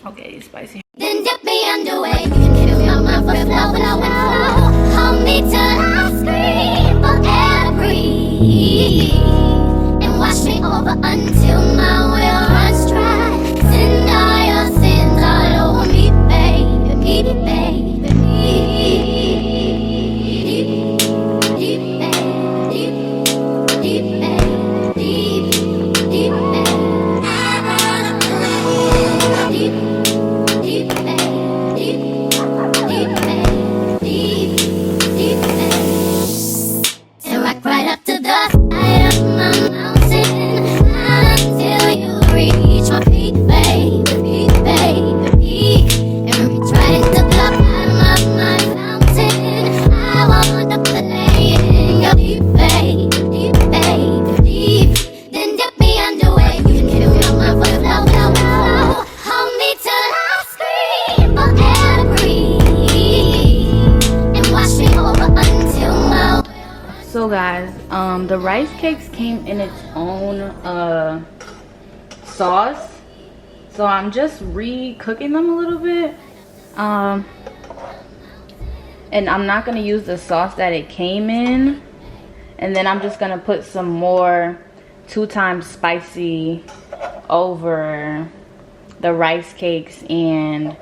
Okay, spicy. Then dip me underway. You can fill my mind for flow. Hold me till I scream for air to breathe. And wash me over until my will runs dry. Send all your sins all over me, baby, baby. So guys, the rice cakes came in its own sauce, so I'm just re-cooking them a little bit, and I'm not gonna use the sauce that it came in, and then I'm just gonna put some more 2 times spicy over the rice cakes and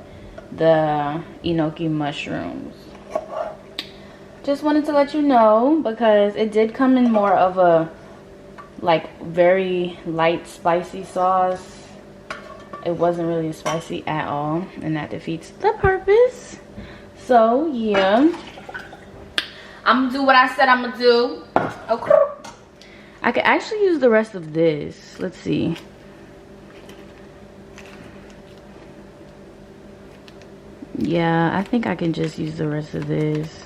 the enoki mushrooms. Just wanted to let you know because it did come in more of a like very light spicy sauce. It wasn't really spicy at all, and that defeats the purpose. So yeah, I'm gonna do what I said I'm gonna do. Okay, I could actually use the rest of this. Let's see. Yeah, I think I can just use the rest of this.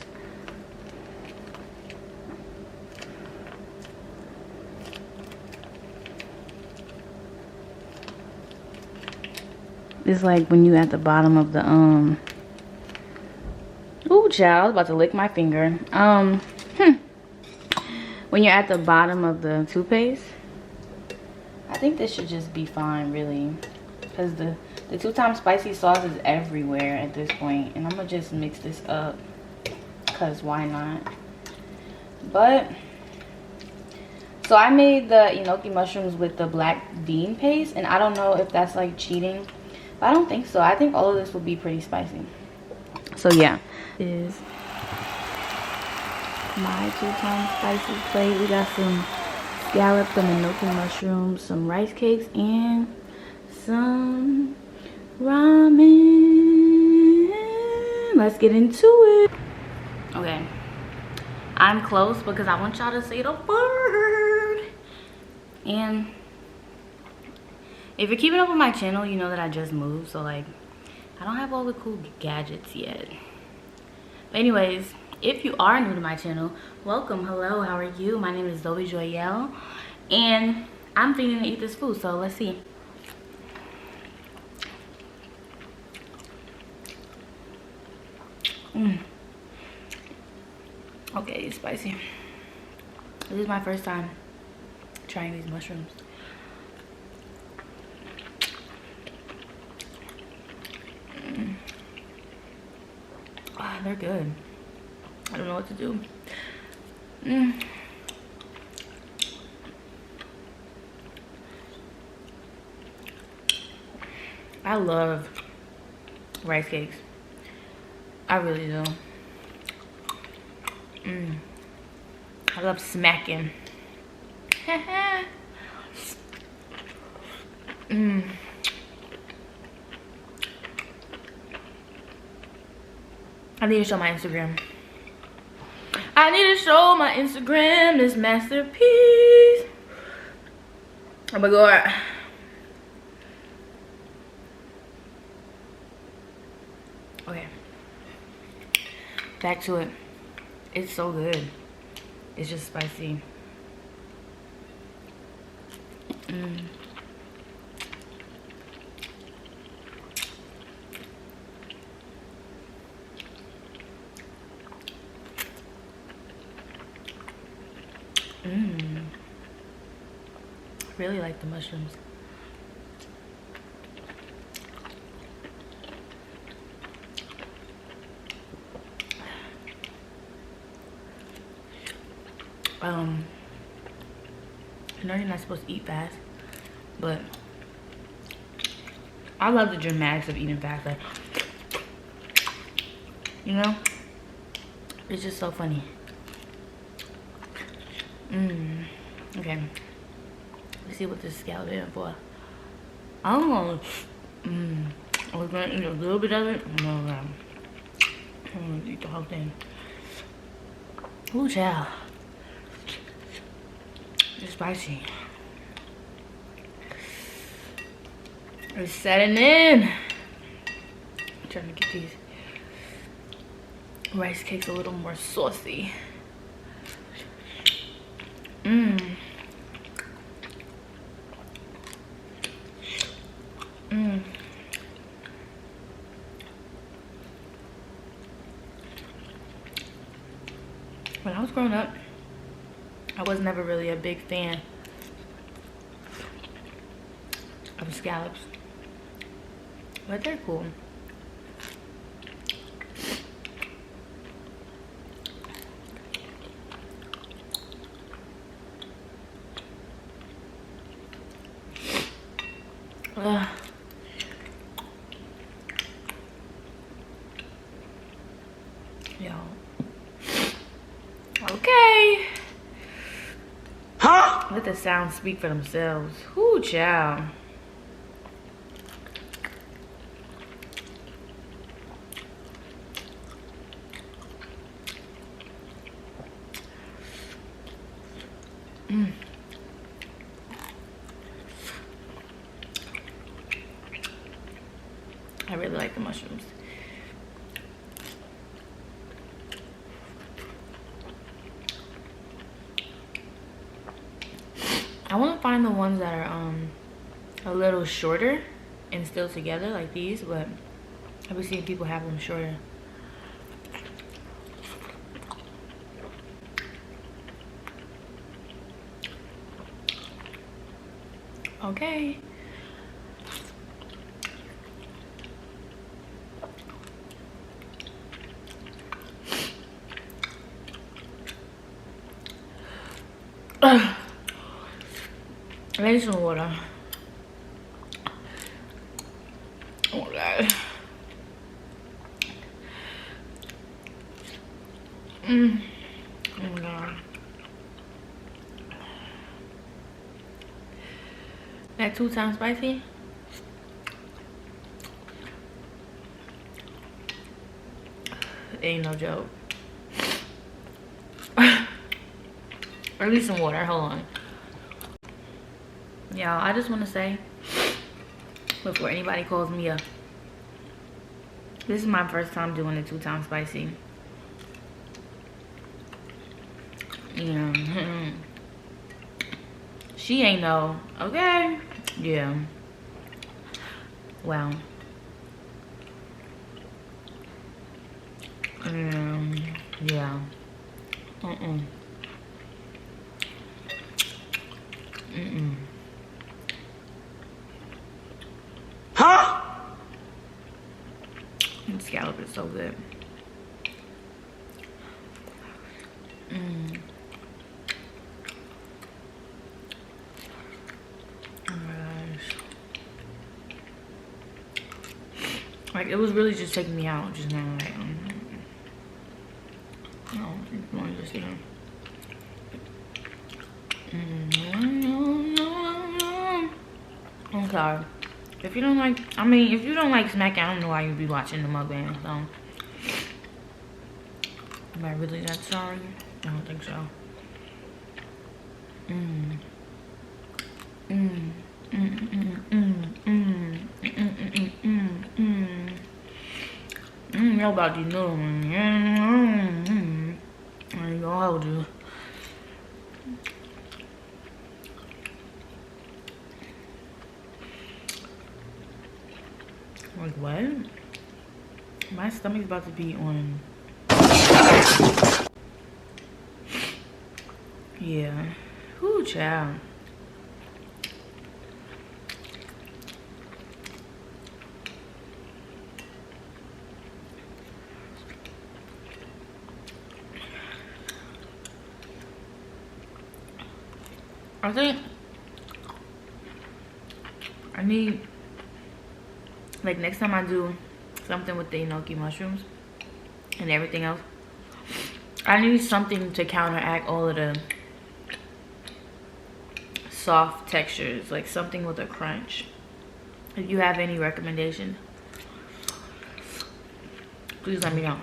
It's like when you at the bottom of the ooh, child, I was about to lick my finger. When you're at the bottom of the toothpaste, I think this should just be fine, really, because the 2 times spicy sauce is everywhere at this point, and I'm gonna just mix this up because why not? But so I made the enoki mushrooms with the black bean paste, and I don't know if that's like cheating. But I don't think so. I think all of this will be pretty spicy. So yeah, this is my 2 times spicy plate. We got some scallop and enoki mushrooms, some rice cakes, and some ramen. Let's get into it. Okay, I'm close because I want y'all to say the word. And if you're keeping up with my channel, you know that I just moved, so like I don't have all the cool gadgets yet. But anyways, if you are new to my channel, welcome. Hello, how are you? My name is Zoe Joyelle, and I'm feeling to eat this food, so let's see. Okay, it's spicy. This is my first time trying these mushrooms. They're good. I don't know what to do. I love rice cakes. I really do. I love smacking. I need to show my Instagram. I need to show my Instagram this masterpiece. Oh my god. Okay. Back to it. It's so good. It's just spicy. Really like the mushrooms. I know you're not supposed to eat fast, but I love the dramatics of eating fast. Like, you know, it's just so funny. Okay, let's see what this scallop is for. I'm gonna, I was gonna eat a little bit of it. No, I'm gonna eat the whole thing. Ooh, child. It's spicy. It's setting in. I'm trying to get these rice cakes a little more saucy. When I was growing up, I was never really a big fan of scallops, but they're cool. Yo. Okay. Huh? Let the sounds speak for themselves. Whoo, child. I really like the mushrooms. I want to find the ones that are a little shorter and still together like these, but I've been seeing people have them shorter. Okay. I need some water. Oh God. Oh my God. That 2 times spicy? Ain't no joke. Or at least some water. Hold on. Y'all, I just want to say, before anybody calls me up, this is my first time doing the 2 times spicy. Yeah. She ain't know. Okay. Yeah. Wow. Yeah. Huh? And scallop is so good. Oh my gosh. Like, it was really just taking me out just now. Like, oh, it's going to just, you know. I'm sorry. If you don't like, I mean, if you don't like smacking, I don't know why you'd be watching the mukbang, so. Am I really that sorry? I don't think so. Y'all about these noodles, man. I ain't gonna hold you. Like, what? My stomach's about to be on. Yeah. Whoo, child. I think I need, like, next time I do something with the enoki mushrooms and everything else, I need something to counteract all of the soft textures, like something with a crunch. If you have any recommendations, please let me know.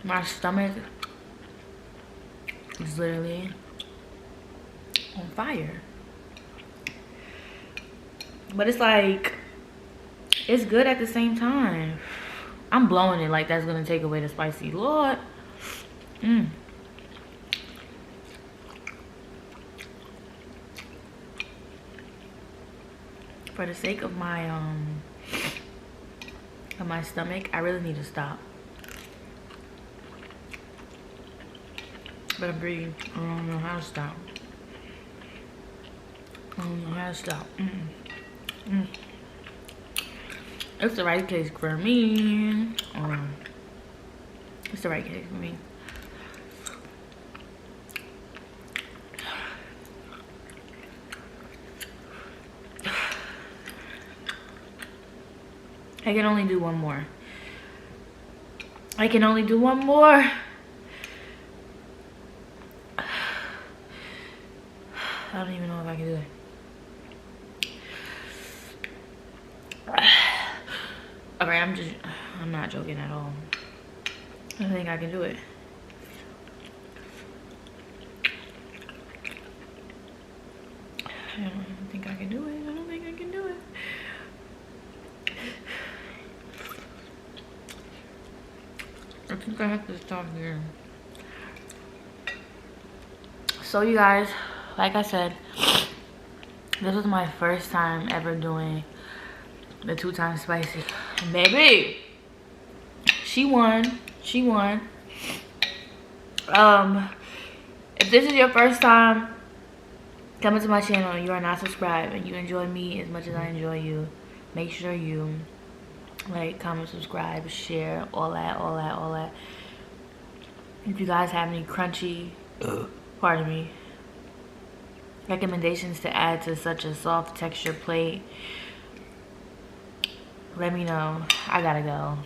My stomach is literally on fire. But it's like, it's good at the same time. I'm blowing it like that's gonna take away the spicy. Lord. For the sake of my stomach, I really need to stop. But I'm breathing. I don't know how to stop. I don't know how to stop. It's the right case for me. It's the right case for me. I can only do one more. I can only do one more. I don't even know if I can do it. Alright, I'm not joking at all. I think I can do it. I don't think I can do it. I don't think I can do it. I think I have to stop here. So you guys, like I said, this was my first time ever doing the 2 times spicy. Baby, she won. She won. If this is your first time coming to my channel and you are not subscribed and you enjoy me as much as I enjoy you, make sure you like, comment, subscribe, share, all that. If you guys have any crunchy, pardon me, recommendations to add to such a soft texture plate, let me know. I gotta go.